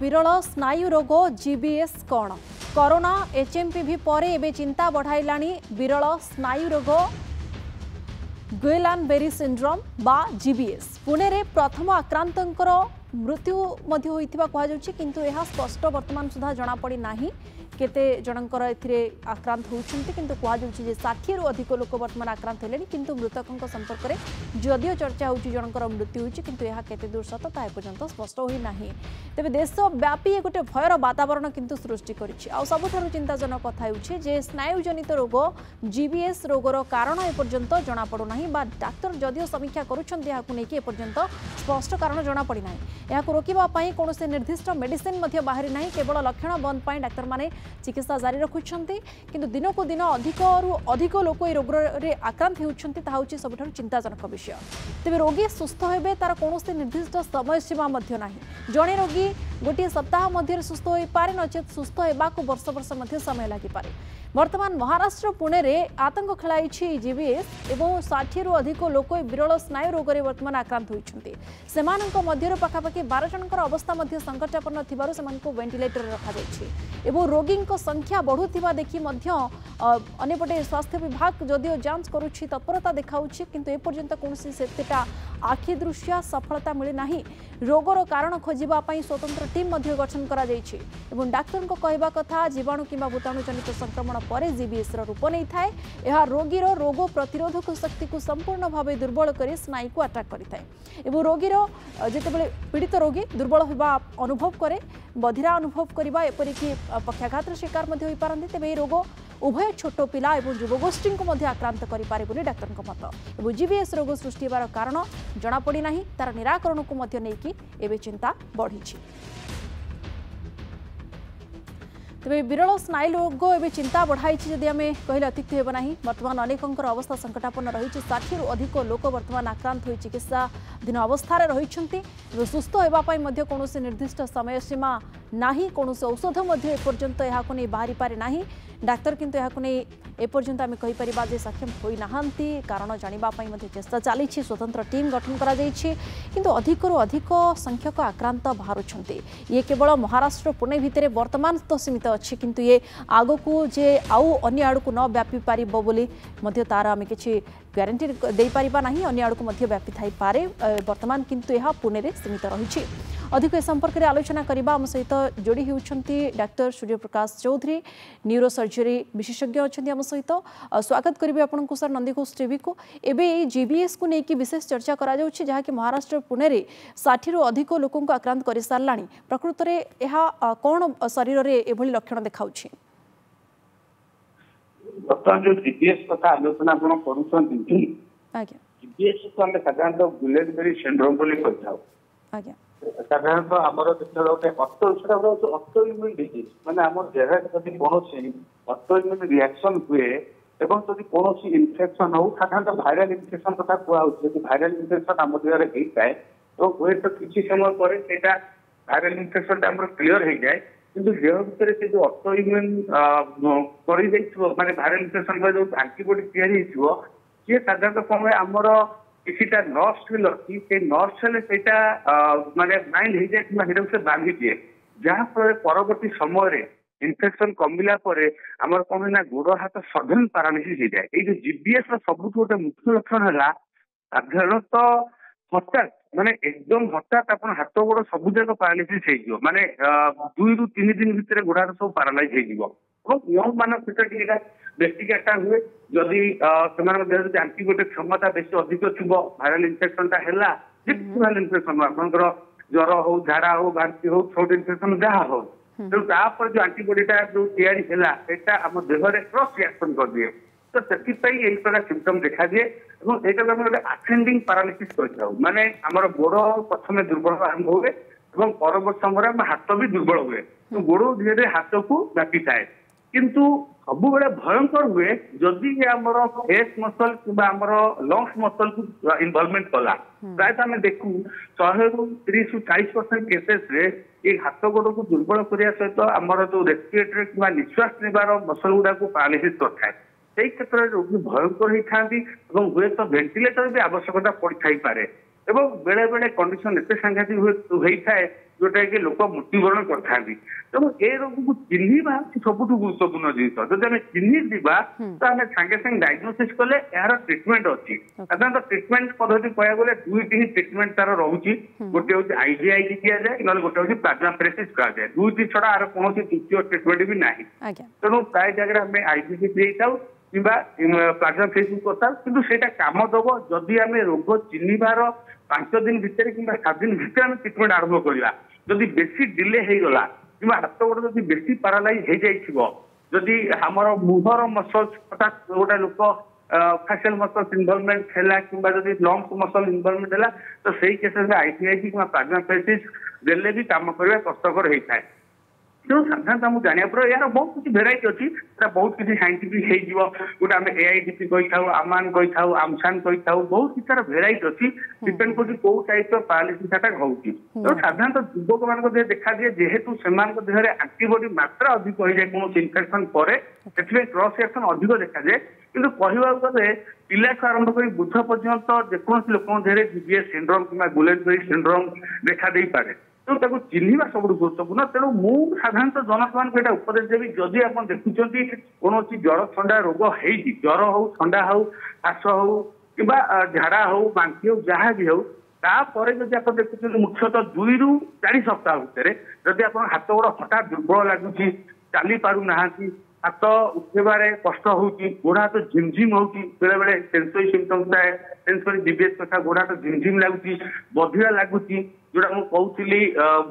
विरल स्नायु रोग जीबीएस कौन कोरोना एचएमपीवी पर एबे चिंता बढ़ाइलाणी विरल स्नायु रोग गुएलानबेरी सिंड्रोम बा जीबीएस पुणे रे प्रथम आक्रांतंकर मृत्यु मध्य होइथिबा कहा जाउछि किंतु एहा स्पष्ट वर्तमान सुधा जणा पड़ी नाही केते जनकर एथिरे आक्रांत होउछन्ति किंतु कहा जाउछि जे 60 रु अधिक लोक वर्तमान आक्रांत हेलेनि किंतु मृतकंक संपर्क रे जदियो चर्चा होउछि जनकर मृत्यु होउछि किंतु एहा केते दूर सत ता पर्यंत स्पष्ट होई नाही तेबे देश व्यापी गोटे भयर वातावरण किंतु सृष्टि करिछि आ सबठारु चिंताजनक कथा होउछि जे स्नायु जनित रोग जीबीएस रोगर कारण ए पर्यंत जणा पडु नाही बा डाक्टर जदियो समीक्षा करूछन्ति एहाकु नेकी ए पर्यंत स्पष्ट कारण जणा पड़ी नाही एहाकु रोकिबा पई कोनोसे निर्दिष्ट मेडिसिन मध्ये बाहरी नाही केवल लक्षण बंद पई डाक्टर माने चिकित्सा जारी रखुछन्ति किंतु दिन को दिन अधिक लोक ए रोग रे आक्रांत होउछन्ति ता होउछि सबठारु चिंताजनक विषय तेबे रोगी सुस्थ हेबे तार कोनोसे निर्दिष्ट समय सीमा मध्ये नाही जणे रोगी गोटे सप्ताह मध्य सुस्थ होई पारे नचेत सुस्थ हेबाकु वर्ष वर्ष मध्य समय लागि पारे वर्तमान महाराष्ट्र पुणे रे आतंक खेलाई जीबीएस एवं 60 रु अधिक लोक विरल स्नायु रोग रे वर्तमान आक्रांत होइछन्ति सेमानक मध्यरो पाखापाखि 12 जनकर अवस्था मध्य संकटापन्न थिबारु सेमानकु वेंटिलेटर रखा जायछि एवं रोगींक संख्या बढ़ुथिबा देखि मध्य अनेपटे स्वास्थ्य विभाग जदियो जांच करूछि तत्परता देखाउछि किंतु ए पर्यंत कोनसी सेतेटा आखि दृश्य सफलता मिले नाही रोगर कारण खोजिबा पई स्वतंत्र टीम मध्य गठन करा जायछि एवं डाक्टर को कहबा कथा जीवाणु किंबा भूताणु जनित संक्रमण पर जीबीएस रूप नहीं थाए यह रोगीर रोग प्रतिरोधक शक्ति को संपूर्ण भाव दुर्बल कर स्नायु को अटैक करिथाए एवं रोगीर जितेबाला पीड़ित रोगी दुर्बल होगा अनुभव करे बधिरा अनुभव करबा एपरिकी पक्षाघातर शिकार मध्य होई पारंती तेबे रोग उभय छोट पिला एवं युवगोष्ठी को मध्य आक्रांत करिपारे बोली डाक्टर मत एवं जीबीएस रोग सृष्टि होबार कारण जणा पड़ी नाही तार निराकरण को मध्य नेकी एबे चिंता बढ़ी तेज विरल स्नायु रोग एवं चिंता बढ़ाई जदि आम कहले अत्युक्ति हेब नहीं बर्तमान अनेकंकर अवस्था संकटापन्न रही 60 रु अधिक लोक बर्तमान आक्रांत हो चिकित्साधीन अवस्था रही सुस्थ होगापी कौन निर्दिष्ट समय सीमा नाही कौन औषध एपर्यंत यहाँ बाहरी पारे नाही डाक्तर किंतु यहाँ एपर्यंत आम कहीपर सक्षम होना कारण जानापी चेष्टा चली स्वतंत्र टीम गठन कर अधिकरू अधिक संख्यक आक्रांत बाहर ये केवल महाराष्ट्र पुणे भितर वर्तमान तो सीमित अच्छी किंतु ये आग को जे आउ अन्य आड़ को न व्यापी पार बोली तार आम कि ग्यारंटी दे पारिबा नहीं अन्य आड़ को व्यापी थाई पारे वर्तमान किंतु यह पुणे में सीमित रही अधिक ए संपर्क में आलोचना करबा आम सहित जोड़ी होउछंती doctor Surya Prakash Chaudhary neuro surgery विशेषज्ञ अच्छा आम सहित स्वागत करेंगे आपन को सर नंदीघोष टीवी को एबे जीबीएस को लेकिन विशेष चर्चा करा जाउछि जहाँकि महाराष्ट्र पुणे रे 60 रु अधिक लोकों को आक्रांत कर साराणी प्रकृत में यह कौन शरीर में एभली लक्षण देखाउछि बर्तमान जो जीबीएस कथा आलोचना आपण करूछंती आज्ञा जीबीएस को हम साधारणतः गुलेनबेरी सिंड्रोम बोली कहथाउ आज्ञा साधारणतः आमर गोटे ऑटोइम्यून डिजीज माने आम देह जदि कौन ऑटोइम्यून रिएक्शन हुए एवं जदि कौन इन्फेक्शन हो साधारणतः भाइराल इन्फेक्शन कथा कहते भाइराल इन्फेक्शन आम देह होता है और हुए तो किसी समय पर भाइराल इन्फेक्शन क्लीयर हो जाए किंतु देह भितर से जो ऑटोइम्यून माने भाइराल इन्फेक्शन जो एंटीबॉडी तैयारी सी साधारणतः कौन आमर किसीटा नर्स फिल अच्छी से नर्स हेल्ला माने माइंड हो जाए से बांधि दिए जहाँफल परवर्ती समय इन्फेक्शन कमिला आमर कौन ना गोड़ हाथ सडन पारालिसिस हो जाए ये जीबीएस सबुठ गोटे मुख्य लक्षण है साधारणतः हठात माने एकदम हठात आप हाथ गोड़ सब जाक पारालिसिस हो माने 2 रु 3 दिन भितर गोड़ हाथ सब पारालाइज हो यंग मान भितर बेसिक अटैक हुए जदि से एंटीबॉडी क्षमता बेसी अधिक थी भाइराल इन्फेक्शन भाइराल इन्फेक्शन आपंकर ज्वर हो झाड़ा हो बांति हो थ्रोट इन्फेक्शन जहाँ हो तेणु जो एंटीबॉडीटा जो तैयारी है आम देह क्रॉस रिएक्शन कर दिए तो से प्रकार सिम्पटम देखा दिए और यहाँ गोटे आसेंडिंग पारालिसिस कहता माने आमर गोड़ प्रथम दुर्बल आरंभ हुए और परवर्त समय हाथ भी दुर्बल हुए तो गोड़ धीरे हाथ को व्यापी थाए किंतु सब बड़े भयंकर हुए जदि आमर फेस मसल कि लंग्स मसल को इनवॉल्वमेंट कला प्रायतः आम देखू 100 रु 30 रु 40% केसेस रे ये हाथ गोड़ को दुर्बल करने सहित आमर जो रेस्पिरेटरी कि निश्वास नेबार मसल गुड़ा को पारालिसिस करता है क्षेत्र में रोगी भयंकर होता हुए तो वेंटिलेटर भी आवश्यकता पड़ पारे ଏବଂ ବେଳେ ବେଳେ କଣ୍ଡିସନ ଏତେ ସାଂଘାତିକ ହୋଇଥାଏ ଯୋଉଟା କି ଲୋକ ମୃତ୍ୟୁବରଣ କରିଥାନ୍ତି। ତେଣୁ ଏ ରୋଗକୁ ଚିହ୍ନିବା ସବୁଠୁ ଗୁରୁତ୍ୱପୂର୍ଣ୍ଣ ଜିନିଷ। ଯଦି ଆମେ ଚିହ୍ନିଯିବା ତ ଆମେ ସାଙ୍ଗେ ସାଙ୍ଗେ ଡାଇଗ୍ନୋସିସ୍ କଲେ ଏହାର ଟ୍ରିଟମେଣ୍ଟ ଅଛି। ସାଧାରଣତଃ ଟ୍ରିଟମେଣ୍ଟ ପଦ୍ଧତି କହିବାକୁ ଗଲେ ଦୁଇଟି ହିଁ ଟ୍ରିଟମେଣ୍ଟ ତାର ରହୁଛି। ଗୋଟେ ହଉଛି IVIG ଦିଆଯାଏ, ନହେଲେ ଗୋଟେ ହଉଛି ପ୍ଲାଜମାଫେରେସିସ୍ କରାଯାଏ। ଦୁଇଟି ଛଡା ଆର କୌଣସି ତୃତୀୟ ଟ୍ରିଟମେଣ୍ଟ ବି ନାହିଁ। ତେଣୁ ପ୍ରାୟ ଜାଗାରେ ଆମେ IVIG ଦେଇଥାଉ କିମ୍ବା ପ୍ଲାଜମାଫେରେସିସ୍ କରିଥାଉ, କିନ୍ତୁ ସେଇଟା କାମ ଦବ ଯଦି ଆମେ ରୋଗ ଚିହ୍ନିବାର 5 ଦିନ ଭିତରେ କିମ୍ବା 7 ଦିନ ଭିତରେ ଆମେ ଟ୍ରିଟମେଣ୍ଟ ଆରମ୍ଭ କରିବା। ଯଦି ବେଶୀ ଡିଲେ ହେଇଗଲା କିମ୍ବା ହାତ ଗୋଡ ଯଦି ବେଶୀ ପାରାଲାଇଜ ହେଇଯାଇଥିବ, ଯଦି ଆମର ମୁହଁର ମସଲ୍ସ ହଠାତ୍ ଗୋଟେ ଲୋକ ଫେସିଆଲ ମସଲ୍ସ ଇନଭଲଭମେଣ୍ଟ ହେଲା କିମ୍ବା ଯଦି ଲଙ୍ଗସ ମସଲ ଇନଭଲଭମେଣ୍ଟ ହେଲା ତ ସେଇ କେସରେ IVIG କିମ୍ବା ପ୍ଲାଜମାଫେରେସିସ୍ ଦେଲେ ବି କାମ କରିବା କଷ୍ଟକର ହେଇଥାଏ। ତେଣୁ ସାଧାରଣତଃ ଆମକୁ ଜାଣିବା ପରେ ଏହାର ବହୁତ କିଛି ଭେରାଇଟି ଅଛି, ସେଟା ବହୁତ କିଛି ସାଇଣ୍ଟିଫିକ ହେଇଯିବ। ଗୋଟେ ଆମେ AIDP କହିଥାଉ, ଆମାନ କହିଥାଉ, ଆମସାନ କହିଥାଉ, ବହୁତ କିଛି ତାର ଭେରାଇଟି ଅଛି। ଡିପେଣ୍ଡ କରୁଛି କୋଉ ଟାଇପର ପାରାଲିସିସ୍ ଟା ହଉଛି। ତେଣୁ ସାଧାରଣତଃ ଯୁବକ ମାନଙ୍କ ଦେହରେ ଦେଖାଦିଏ, ଯେହେତୁ ସେମାନଙ୍କ ଦେହରେ ଆଣ୍ଟିବଡି ମାତ୍ରା ଅଧିକ ହେଇଯାଏ କୌଣସି ଇନଫେକ୍ସନ ପରେ, ସେଥିପାଇଁ କ୍ରସ୍ ରିଆକ୍ସନ ଅଧିକ ଦେଖାଯାଏ। କିନ୍ତୁ କହିବାକୁ ଗଲେ ପିଲାଠୁ ଆରମ୍ଭ କରି ବୃଦ୍ଧ ପର୍ଯ୍ୟନ୍ତ ଯେକୌଣସି ଲୋକଙ୍କ ଦେହରେ GBS ସିଣ୍ଡ୍ରୋମ କିମ୍ବା ଗୁଲେନବେରୀ ସିଣ୍ଡ୍ରୋମ ଦେଖା ଦେଇପାରେ। ତେଣୁ ତାକୁ ଚିହ୍ନିବା ସବୁଠୁ ଗୁରୁତ୍ୱପୂର୍ଣ୍ଣ। ତେଣୁ ମୁଁ ସାଧାରଣତଃ ଜନସାଧାରଣଙ୍କୁ ଏଇଟା ଉପଦେଶ ଦେବି, ଯଦି ଆପଣ ଦେଖୁଛନ୍ତି କୌଣସି ଜର ଥଣ୍ଡା ରୋଗ ହେଇଛି, ଜର ହଉ, ଥଣ୍ଡା ହଉ, କାଶ ହଉ କିମ୍ବା ଝାଡା ହଉ, ବାନ୍ତି ହଉ, ଯାହା ବି ହଉ, ତାପରେ ଯଦି ଆପଣ ଦେଖୁଛନ୍ତି ମୁଖ୍ୟତଃ 2 ରୁ 4 ସପ୍ତାହ ଭିତରେ ଯଦି ଆପଣ ହାତ ଗୋଡ ହଠାତ୍ ଦୁର୍ବଳ ଲାଗୁଛି, ଚାଲି ପାରୁନାହାନ୍ତି, ହାତ ଉଠେଇବାରେ କଷ୍ଟ ହଉଛି, ଗୋଡ ହାତ ଝିମଝିମ ହଉଛି, ବେଳେ ବେଳେ ସେନ୍ସୋରି ସିମ୍ପଟମ୍ସ ଥାଏ, ସେନ୍ସୋରି GBS କଥା, ଗୋଡ ହାତ ଝିମଝିମ ଲାଗୁଛି, ବଧିରା ଲାଗୁଛି, ଯୋଉଟା ମୁଁ କହୁଥିଲି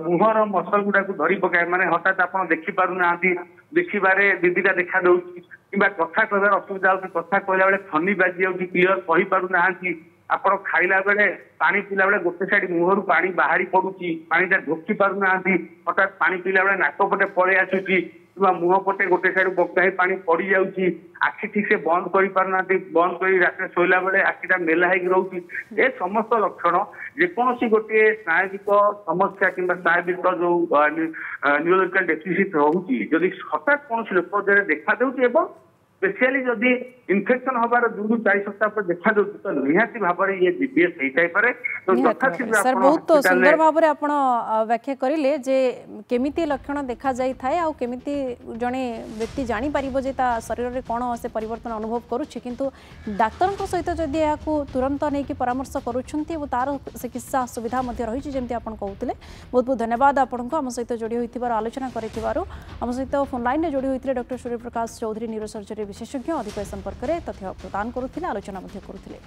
ମୁହଁର ମସଲ ଗୁଡାକୁ ଧରି ପକାଏ, ମାନେ ହଠାତ୍ ଆପଣ ଦେଖି ପାରୁନାହାନ୍ତି, ଦେଖିବାରେ ଦିଦିଟା ଦେଖା ଦଉଛି କିମ୍ବା କଥା କହିବାରେ ଅସୁବିଧା ହଉଛି, କଥା କହିଲା ବେଳେ ଫନି ବାଜି ଯାଉଛି, କ୍ଲିୟର କହିପାରୁନାହାନ୍ତି, ଆପଣ ଖାଇଲା ବେଳେ ପାଣି ପିଇଲା ବେଳେ ଗୋଟେ ସାଇଡ ମୁହଁରୁ ପାଣି ବାହାରି ପଡୁଛି, ପାଣିଟା ଢୋକି ପାରୁନାହାନ୍ତି, ହଠାତ୍ ପାଣି ପିଇଲା ବେଳେ ନାକ ପଟେ ପଳେଇ ଆସୁଛି କିମ୍ବା ମୁହଁ ପଟେ ଗୋଟେ ସାଇଡ ବଙ୍କା ହେଇ ପାଣି ପଡି ଯାଉଛି, ଆଖି ଠିକ ସେ ବନ୍ଦ କରିପାରୁନାହାନ୍ତି, ବନ୍ଦ କରି ରାତିରେ ଶୋଇଲା ବେଳେ ଆଖିଟା ମେଲା ହେଇକି ରହୁଛି, ଏ ସମସ୍ତ ଲକ୍ଷଣ ଯେକୌଣସି ଗୋଟିଏ ସ୍ନାୟୁବିକ ସମସ୍ୟା କିମ୍ବା ସ୍ନାୟୁବିକ ଯୋଉ ନ୍ୟୁରୋଲୋଜିକାଲ ଡେଫିସିଟ୍ ରହୁଛି, ଯଦି ହଠାତ୍ କୌଣସି ଲୋକ ଦେହରେ ଦେଖା ଦେଉଛି ଏବଂ ସ୍ପେସିଆଲି ଯଦି ଇନଫେକ୍ସନ ହବାର 2 ରୁ 4 ସପ୍ତାହ ପରେ ଦେଖା ଯାଉଛି ତ ନିହାତି ଭାବରେ ଇଏ GBS ହେଇଥାଇପାରେ। सर बहुत सुंदर भाव में आप व्याख्या करें जे केमिति लक्षण देखा जाई थाए आ केमिति जड़े व्यक्ति जापर जे शरीर में कौन से परिवर्तन अनुभव करुच्ची किंतु डाक्तर सहित जदि या तुरंत नहीं कि परामर्श करुँच तार चिकित्सा सुविधा रही जमी आप कहते बहुत बहुत धन्यवाद आपको आम सहित जोड़ी होती आलोचना करम सहित फोन लाइन में जोड़ी होते डॉक्टर सूर्यप्रकाश चौधरी न्यूरोसर्जरी विशेषज्ञ अधिक संपर्क में तथ्य प्रदान करुले आलोचना करुले।